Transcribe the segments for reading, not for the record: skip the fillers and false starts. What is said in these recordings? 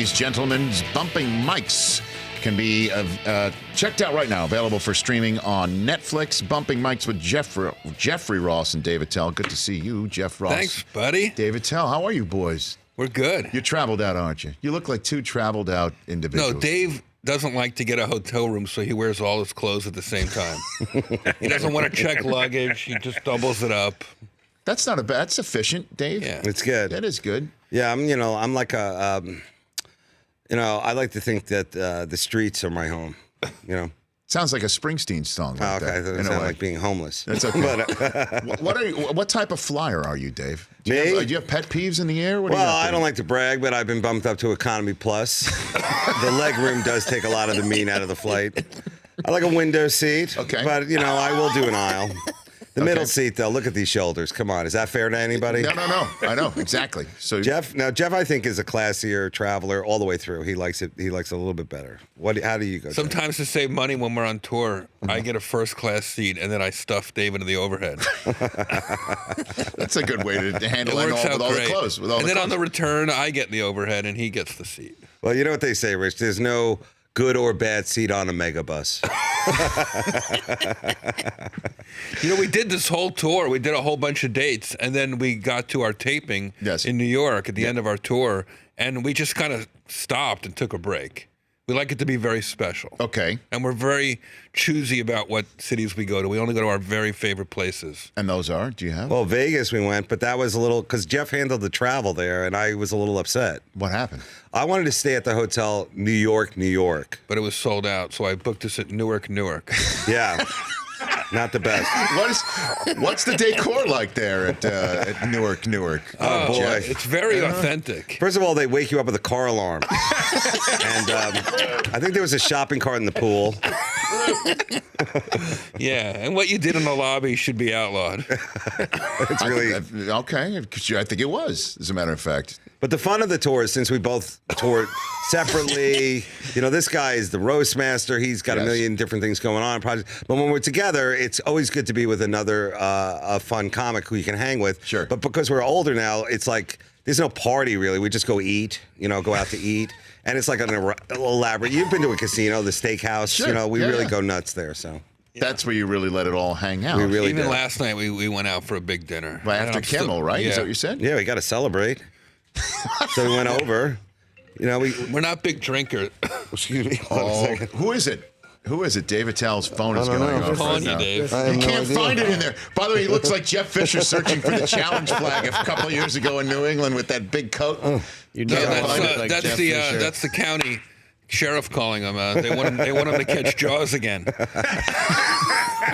ladies, gentlemen, Bumping Mics can be checked out right now. Available for streaming on Netflix. Bumping Mics with Jeffrey Ross and David Attell. Good to see you, Jeff Ross. Thanks, buddy. David Attell, how are you boys? We're good. You traveled out, aren't you? You look like two traveled out individuals. No, Dave doesn't like to get a hotel room, so he wears all his clothes at the same time. He doesn't want to check luggage. He just doubles it up. That's not that's efficient, Dave. Yeah. It's good. That is good. Yeah, I'm like a, I like to think that the streets are my home, Sounds like a Springsteen song. Like okay, that, it sounds like being homeless. That's okay. What type of flyer are you, Dave? Do Me? you have pet peeves in the air? I don't like to brag, but I've been bumped up to Economy Plus. The leg room does take a lot of the mean out of the flight. I like a window seat, okay. But, I will do an aisle. The middle seat, though, look at these shoulders. Come on, is that fair to anybody? No. I know, exactly. So Jeff, I think, is a classier traveler all the way through. He likes it. He likes it a little bit better. How do you go? Sometimes to save money when we're on tour, I get a first-class seat, and then I stuff Dave into the overhead. That's a good way to handle it works out with all great. the clothes. And then on the return, I get the overhead, and he gets the seat. Well, you know what they say, Rich? There's no good or bad seat on a megabus. We did this whole tour. We did a whole bunch of dates, and then we got to our taping in New York at the end of our tour, and we just kind of stopped and took a break. We like it to be very special. Okay. And we're very choosy about what cities we go to. We only go to our very favorite places. And those are? Do you have? Well, Vegas we went, but that was a little, because Jeff handled the travel there, and I was a little upset. What happened? I wanted to stay at the hotel New York. But it was sold out, so I booked us at Newark. Yeah. Not the best. What's the decor like there at Newark? Oh, boy. Jeff? It's very authentic. First of all, they wake you up with a car alarm. And I think there was a shopping cart in the pool. Yeah, and what you did in the lobby should be outlawed. It's really... Okay, I think it was, as a matter of fact. But the fun of the tour is, since we both toured separately, this guy is the roast master. He's got a million different things going on. But when we're together, it's always good to be with another a fun comic who you can hang with. Sure. But because we're older now, it's like there's no party really. We just go eat, go out to eat. And it's like an elaborate. You've been to a casino, the steakhouse. Sure. We really go nuts there. So. That's where you really let it all hang out. We really Even did. last night, we went out for a big dinner. Right after Kimmel, right? Yeah. Is that what you said? Yeah, we got to celebrate. So we went over. We're not big drinkers. Excuse me. Oh, who is it? Who is it? David Attell's phone is going off. I'm calling you, now. Dave. You can't find it in there. By the way, he looks like Jeff Fisher searching for the challenge flag a couple of years ago in New England with that big coat. That's the county sheriff calling him. They want him to catch Jaws again.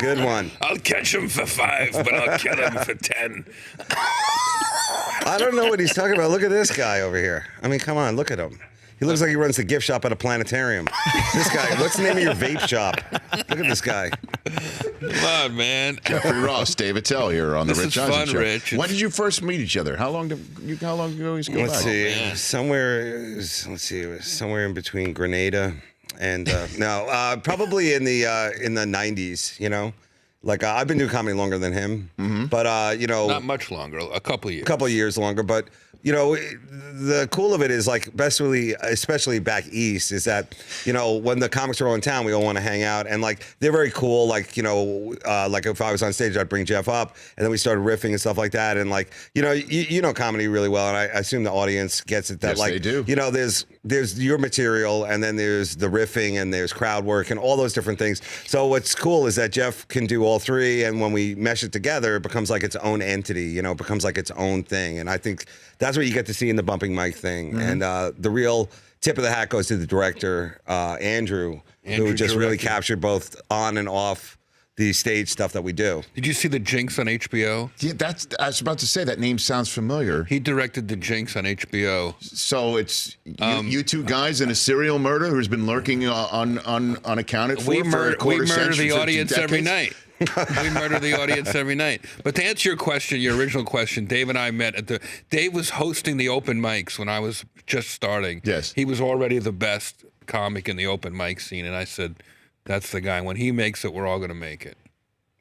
Good one. I'll catch him for 5, but I'll kill him for 10. I don't know what he's talking about. Look at this guy over here. I mean, come on, look at him. He looks like he runs the gift shop at a planetarium. This guy, what's the name of your vape shop? Look at this guy. Come on, man. Jeffrey Ross, David Attell here on the This Rich is Eisen fun, Show. Rich. When did you first meet each other? How long ago you guys go Let's back? see. man. It was somewhere in between Grenada and probably in the 90s. Like I've been doing comedy longer than him, but Not much longer. A couple of years. a couple of years longer. But the cool of it is, like, especially back east, is that when the comics are all in town, we all want to hang out, and like they're very cool. Like like if I was on stage, I'd bring Jeff up, and then we started riffing and stuff like that. And like you know comedy really well, and I assume the audience gets it. That Yes, like they do. There's your material, and then there's the riffing, and there's crowd work, and all those different things. So what's cool is that Jeff can do all three, and when we mesh it together, it becomes like its own entity. It becomes like its own thing, and I think that's what you get to see in the Bumping Mic thing. And the real tip of the hat goes to the director, Andrew, who just really captured both on and off the stage stuff that we do. Did you see The Jinx on HBO? Yeah, I was about to say that name sounds familiar. He directed The Jinx on HBO. So it's you two guys in a serial murder who's been lurking unaccounted for We a murder quarter century, the for audience every decades? night. We murder the audience every night. But to answer your original question, Dave and I met Dave was hosting the open mics when I was just starting. Yes. He was already the best comic in the open mic scene, and I said, that's the guy. When he makes it, we're all going to make it.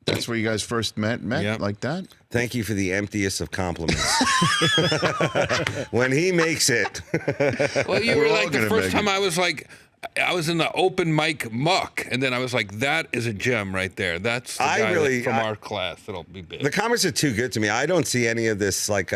That's where you guys first met like that? Thank you for the emptiest of compliments. When he makes it. Well, you were like the first time I was in the open mic muck, and then I was like, that is a gem right there. That's the guy from our class that'll be big. The comics are too good to me. I don't see any of this, like,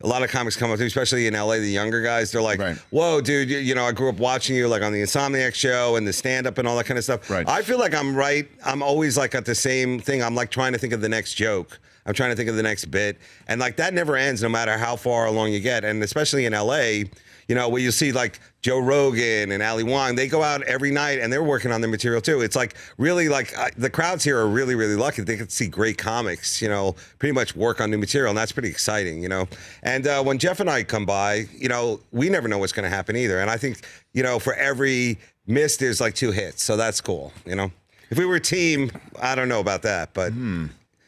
a lot of comics come up to me, especially in LA, the younger guys. They're like, whoa, dude, you know, I grew up watching you like on the Insomniac show and the stand-up and all that kind of stuff. Right. I feel like I'm always like at the same thing. I'm like trying to think of the next joke. I'm trying to think of the next bit. And like that never ends no matter how far along you get. And especially in LA, you know, where you see like Joe Rogan and Ali Wong, they go out every night and they're working on their material too. It's like really like the crowds here are really, really lucky. They get to see great comics, you know, pretty much work on new material. And that's pretty exciting, you know. And when Jeff and I come by, you know, we never know what's going to happen either. And I think, you know, for every miss, there's like 2 hits. So that's cool, you know. If we were a team, I don't know about that, but.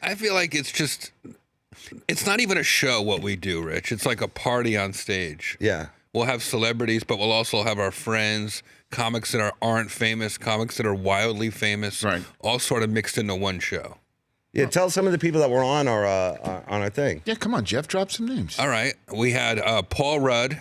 I feel like it's not even a show what we do, Rich. It's like a party on stage. Yeah. We'll have celebrities, but we'll also have our friends, comics that aren't famous, comics that are wildly famous, all sort of mixed into one show. Yeah, tell some of the people that were on our thing. Yeah, come on, Jeff, drop some names. All right. We had Paul Rudd.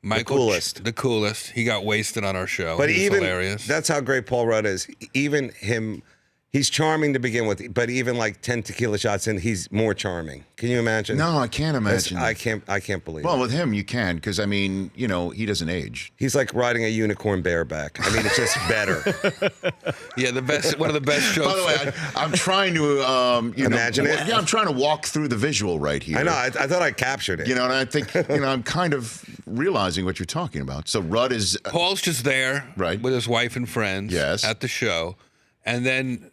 Michael, the coolest. He got wasted on our show. But he was even hilarious. That's how great Paul Rudd is. Even him, he's charming to begin with, but even like 10 tequila shots in, he's more charming. Can you imagine? No, I can't imagine. I can't believe. Well, it. with him, you can, because I mean, you know, he doesn't age. He's like riding a unicorn bareback. I mean, it's just better. Yeah, one of the best shows. By the way, I'm trying to imagine it. Yeah, I'm trying to walk through the visual right here. I know. I thought I captured it. You know, and I think I'm kind of realizing what you're talking about. So Rudd is Paul's just there, with his wife and friends, at the show, and then.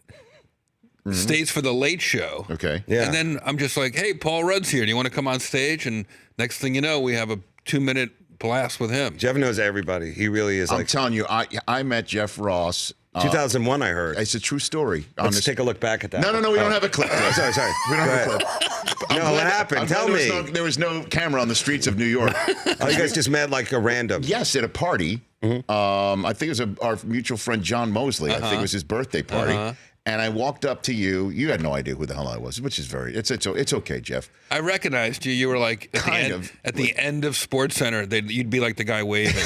Stays for the late show. Okay. Yeah. And then I'm just like, hey, Paul Rudd's here. Do you want to come on stage? And next thing you know, we have a 2-minute blast with him. Jeff knows everybody. He really is. I'm telling you, I met Jeff Ross. 2001, I heard. It's a true story. Let's take a look back at that. No, we don't have a clip. Sorry. We don't have a clip. No, what happened? Tell me. There was no camera on the streets of New York. Oh, you guys just met like a random. Yes, at a party. I think it was our mutual friend John Mosley. I think it was his birthday party. And I walked up to you. You had no idea who the hell I was, which is it's okay, Jeff. I recognized you. You were like at the end of Sports Center. You'd be like the guy waving.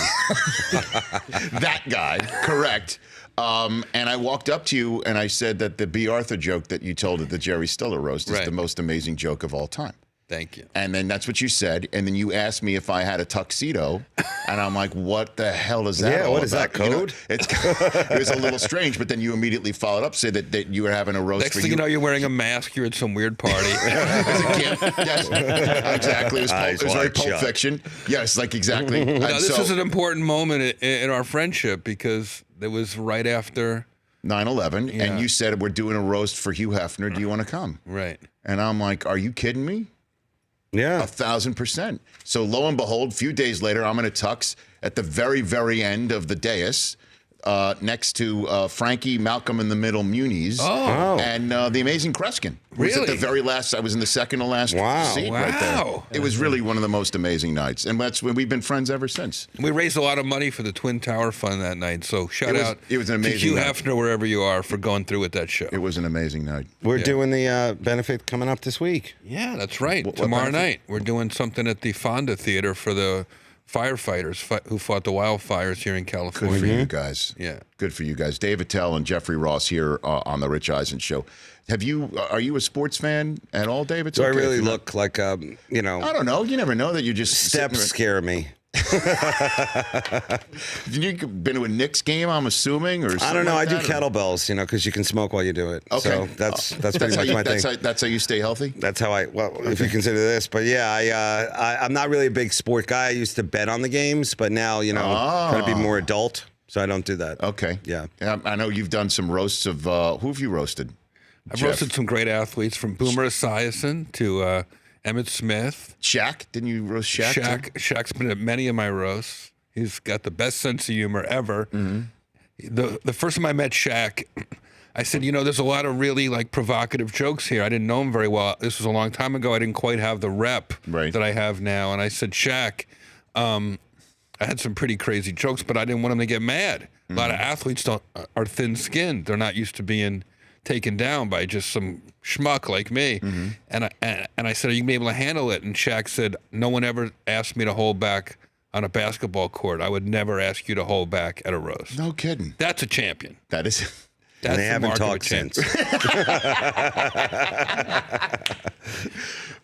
That guy, correct. And I walked up to you and I said that the B. Arthur joke that you told at the Jerry Stiller roast is the most amazing joke of all time. Thank you. And then that's what you said. And then you asked me if I had a tuxedo. And I'm like, what the hell is that? Yeah, what is that, code? You know, it was a little strange, but then you immediately followed up, say that you were having a roast Next for thing you know, you're wearing a mask. You're at some weird party. Yes, exactly. It was like Pulp Fiction. Yes, like exactly. No, this was an important moment in our friendship because it was right after 9/11, and you said, we're doing a roast for Hugh Hefner. Do you want to come? Right. And I'm like, are you kidding me? Yeah. 1,000%. So lo and behold, a few days later, I'm in a tux at the very, very end of the dais next to Frankie, Malcolm in the Middle, Muniz, and the amazing Kreskin. Really? At the very last, I was in the second to last seat right there. It was really one of the most amazing nights. And that's when we've been friends ever since. We raised a lot of money for the Twin Tower Fund that night. So shout out it was an amazing to Hugh night. Hefner, wherever you are, for going through with that show. It was an amazing night. We're doing the benefit coming up this week. Yeah, that's right. What Tomorrow benefit? night, we're doing something at the Fonda Theater for the firefighters who fought the wildfires here in California. Good for you guys. Yeah. Good for you guys. Dave Attell and Jeffrey Ross here on the Rich Eisen Show. Are you a sports fan at all, David? Do I really look like, you know? I don't know. You never know that you just Steps scare me. You been to a Knicks game, I'm assuming, or I don't know. like I do that, kettlebells, you know, because you can smoke while you do it. Okay, so that's pretty much my thing. That's how you stay healthy. That's how if you consider this. But yeah, I'm not really a big sport guy. I used to bet on the games, but now, you know, trying to be more adult, so I don't do that. Okay. Yeah. I know you've done some roasts of who have you roasted? I've roasted some great athletes from Boomer Esiason to Emmitt Smith. Shaq? Didn't you roast Shaq? Shaq's been at many of my roasts. He's got the best sense of humor ever. The first time I met Shaq, I said, you know, there's a lot of really like provocative jokes here. I didn't know him very well. This was a long time ago. I didn't quite have the rep that I have now. And I said, Shaq, I had some pretty crazy jokes, but I didn't want him to get mad. A lot of athletes are thin-skinned. They're not used to being taken down by just some schmuck like me. Mm-hmm. And I said, are you gonna be able to handle it? And Shaq said, no one ever asked me to hold back on a basketball court. I would never ask you to hold back at a roast. No kidding. That's a champion. That is. That's And they the haven't mark of a talked since. champion.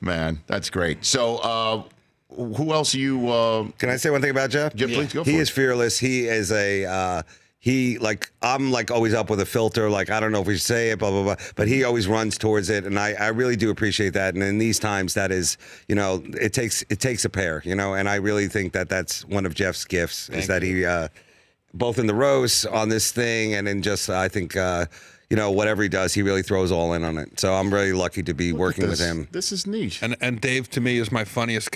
Man, that's great. So, who else you? Can I say one thing about Jeff? Yeah, please go for He it. is fearless. He is a. I'm like always up with a filter. Like, I don't know if we should say it, blah, blah, blah. But he always runs towards it. And I really do appreciate that. And in these times, that is, it takes a pair, and I really think that that's one of Jeff's gifts is that he, both in the roast on this thing and in just, I think, whatever he does, he really throws all in on it. So I'm really lucky to be working with him. This is neat. And Dave, to me, is the funniest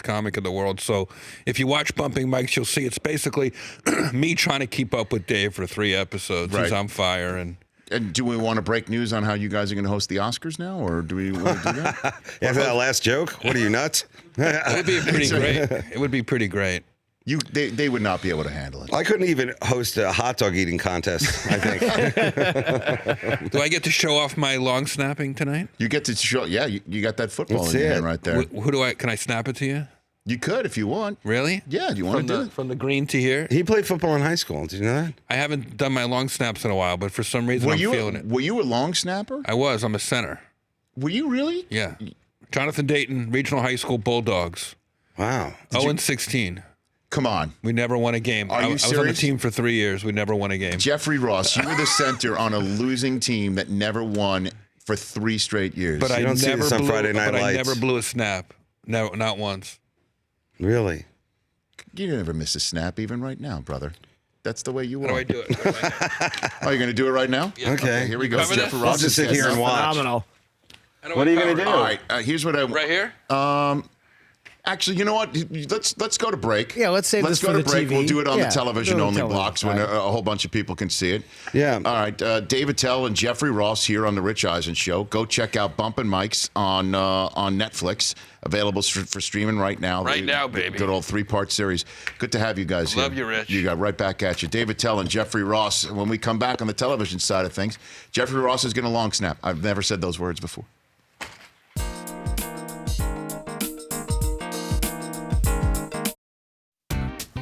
comic in the world. So if you watch Bumping Mics, you'll see it's basically me trying to keep up with Dave for 3 episodes. Right. He's on fire. And do we want to break news on how you guys are going to host the Oscars now, or do we want to do that? After that last joke, what are you, nuts? It would be pretty great. It would be pretty great. They would not be able to handle it. I couldn't even host a hot dog eating contest, I think. Do I get to show off my long snapping tonight? You get to show. Yeah, you got that football Let's in your see hand it. right there. Can I snap it to you? You could if you want. Really? Yeah, do you want to do it? From the green to here? He played football in high school. Did you know that? I haven't done my long snaps in a while, but for some reason I'm feeling it. Were you a long snapper? I was. I'm a center. Were you really? Yeah. Jonathan Dayton, Regional High School Bulldogs. Wow. 0-16. Come on. We never won a game. Are you I was on the serious? team for 3 years. We never won a game. Jeffrey Ross, you were the center on a losing team that never won for 3 straight years. But I don't see never this on blew. Friday Night but I Lights. never blew a snap. No, not once. Really? You never miss a snap, even right now, brother. That's the way you How are. do I do it? Oh, you're going to do it right now? Yeah. Okay. Here we go. Cover Jeffrey this? Ross I'll just is sit here and watch. Phenomenal. What are you going to do? All right. Here's what I. Right here? Actually, you know what? Let's go to break. Yeah, let's save Let's this go for to the break. TV. We'll do it on Yeah, the television do it on only television. blocks when a whole bunch of people can see it. Yeah. All right. Dave Attell and Jeffrey Ross here on the Rich Eisen Show. Go check out Bumpin' Mics on Netflix. Available for streaming right now. Right now, baby. Good old 3-part series. Good to have you guys here. Love you, Rich. You got right back at you. Dave Attell and Jeffrey Ross. When we come back on the television side of things, Jeffrey Ross is going to long snap. I've never said those words before.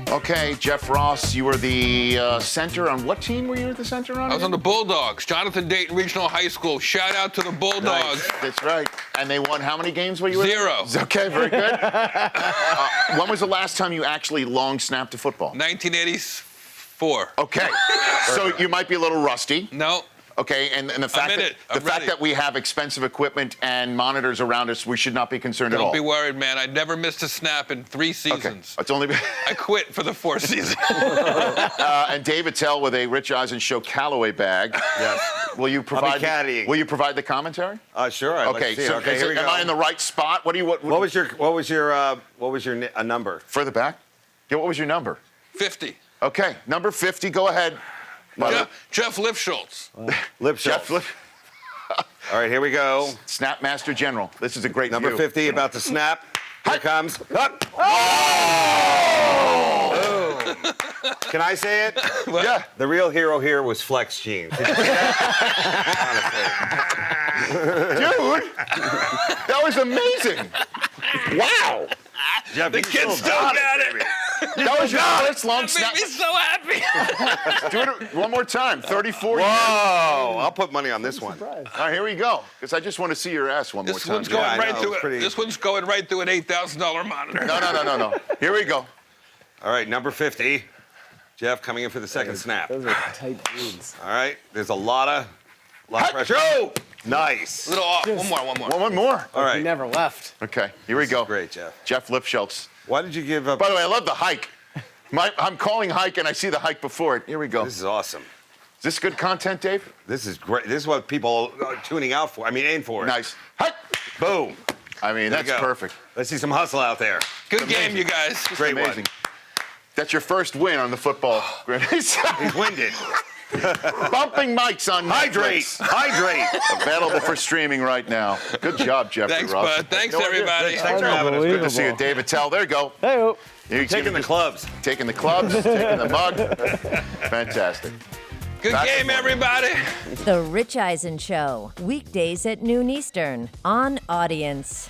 Okay, Jeff Ross, you were the center on what team were you the center on? I was on the Bulldogs. Jonathan Dayton Regional High School. Shout out to the Bulldogs. Nice. That's right. And they won how many games were you in? 0. Okay, very good. When was the last time you actually long snapped a football? 1984. Okay. So you might be a little rusty. No. Okay, and the fact that we have expensive equipment and monitors around us, we should not be concerned at all. Don't be worried, man. I never missed a snap in 3 seasons. Okay. It's only been I quit for the 4th season. and Dave Attell with a Rich Eisen Show Callaway bag. Yes. Will you provide? caddying. Will you provide the commentary? Sure. I'd like Okay. to see it. So Okay, here we go. am I in the right spot? What What was your number? further back? Yeah. What was your number? 50. Okay. Number 50. Go ahead. Jeff Lipschultz. Jeff All right, here we go. Snap Master General. This is a great Number view. 50 about to snap. Here it comes. Up. Oh! Can I say it? What? Yeah. The real hero here was Flex Jeans. Did you see that? Dude, that was amazing. Wow. Jeff, The kids still got it. That was your first long That snap. made me so happy. Do it one more time. 34 years. Whoa! I'll put money on this one. All right, here we go. Because I just want to see your ass one more This time. one's going I right know, through it's pretty- This one's going right through an $8,000 monitor. No. Here we go. All right, number 50. Jeff coming in for the second snap. Those are tight jeans. All right, there's a lot of pressure. Oh! Nice. A little off. One more. One more. All He right. never left. Okay, here we go. Great, Jeff. Jeff Lipschultz. Why did you give up? By the way, I love the hike. I'm calling hike, and I see the hike before it. Here we go. This is awesome. Is this good content, Dave? This is great. This is what people are tuning out for. I mean, aim for it. Nice. Hike. Boom. I mean, There that's you go. perfect. Let's see some hustle out there. Good game, you guys. Great one. Amazing. That's your first win on the football. He's winded. Bumping Mics on Hydrate. Netflix. Hydrate. Available for streaming right now. Good job, Jeffrey Thanks, Ross. bud. Thanks, No, everybody. Thanks for having us. Good to see you, Dave Attell. There you go. Hey-o. You're Taking the clubs. Taking the clubs, taking the mug. Fantastic. Good game, everybody. The Rich Eisen Show, weekdays at noon Eastern on Audience.